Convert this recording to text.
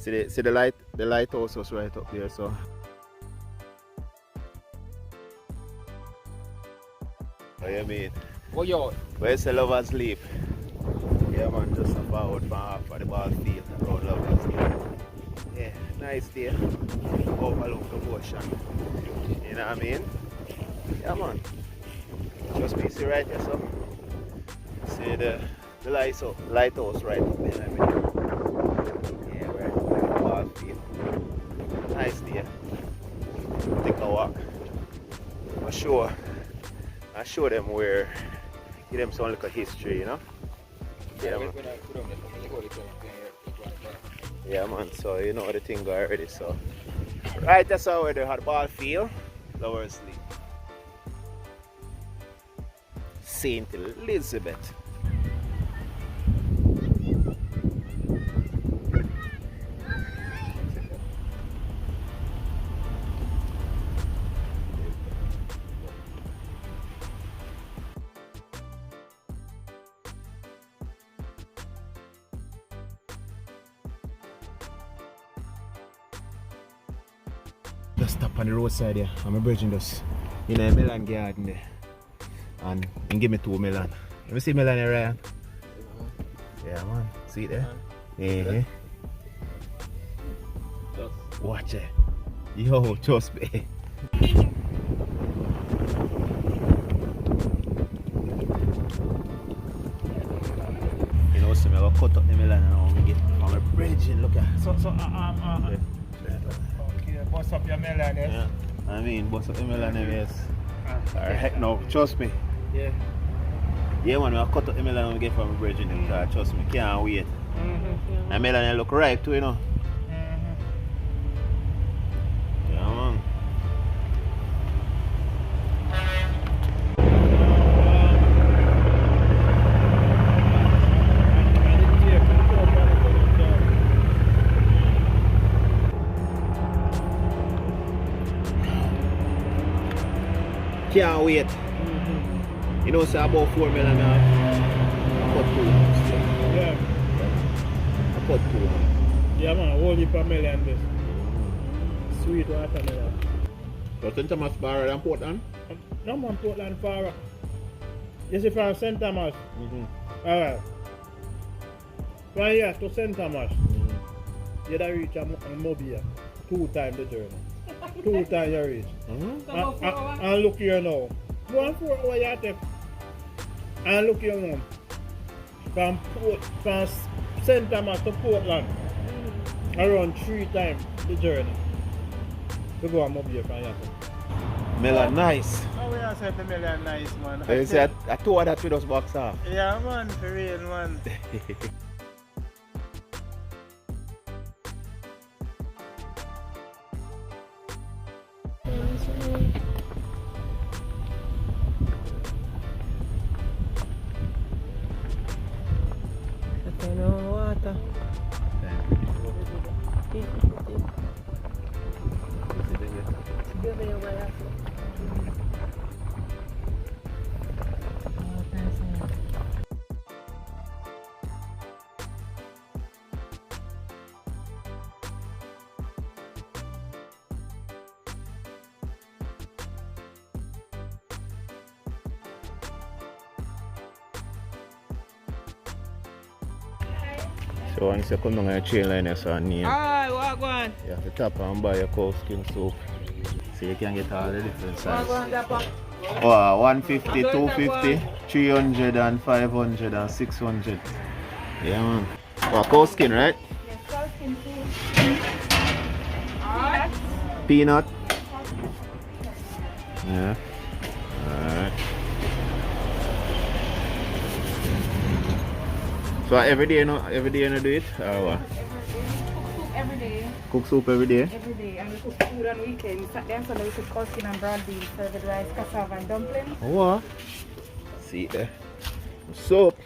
See the lighthouse was right up there, so. What do you mean? Oh, yo. Where's the Lovers Leap? Yeah, man, just about from half of the ball field around Lovers Leap. Yeah, nice day. Overlook the ocean. You know what I mean? Yeah, man. Just be see right here, so. See the lighthouse right up there. I mean. Yeah, right up there, the ball field. Nice day. Take a walk. I show them where, give them some little history, you know? Yeah, man. Yeah, man, so you know the thing go already, so. Right, that's how where the hot ball field, Lovers Leap. St Elizabeth. Just stop on the roadside there. I'm a virgin just in a melon garden there. And give me 2 melon. Let me see melon here, Ryan. Yeah, man. See it there? Yeah. Watch it. Yo, trust me. You know, so I'm going to cut up the melon and I'm going to get from a virgin. Look at it. Bust up your melon, yes? Yeah. I mean, bust up your melon, yes. Alright, no, trust me. Yeah. Yeah, man, I cut up the melon and get from a virgin. Trust me, can't wait. And melon look ripe too, you know. Yeah, man. Can't wait. You know, say about 4 melon now. I cut 2. Yeah. I cut 2. Yeah, man, a whole heap of melon this. Sweet watermelon. So St. Thomas Barra than Portland? No, man, Portland far. You see, from St. Thomas. Alright. From here to St. Thomas. You don't reach a Mobile 2 times the journey. 2 times you reach. And look here now. 1 4 hours you take. And look here now. From St. Thomas to Portland. Around 3 times the journey. To go on Mobile from here. Melon nice. Oh, we are saying the melon nice, man. You say I told that with us box off. Yeah, man, for real, man. Water. So once you come down on your train line, you saw a name. Alright, walk one. You have to tap and buy your cow skin soup. So you can get all the different sizes. Walk one, Dapper. Oh, 150, 250, 300 and 500 and 600. Yeah, man. Oh, cow skin, right? Yes, cow skin too. Alright. Peanut. Yeah. Alright. So every day you do it? Or what? Every day. Cook soup every day? Every day. And we cook food on weekends. Saturday and Sunday we cook cow skin and broad beans, served with rice, cassava and dumplings. What? See there. Soap.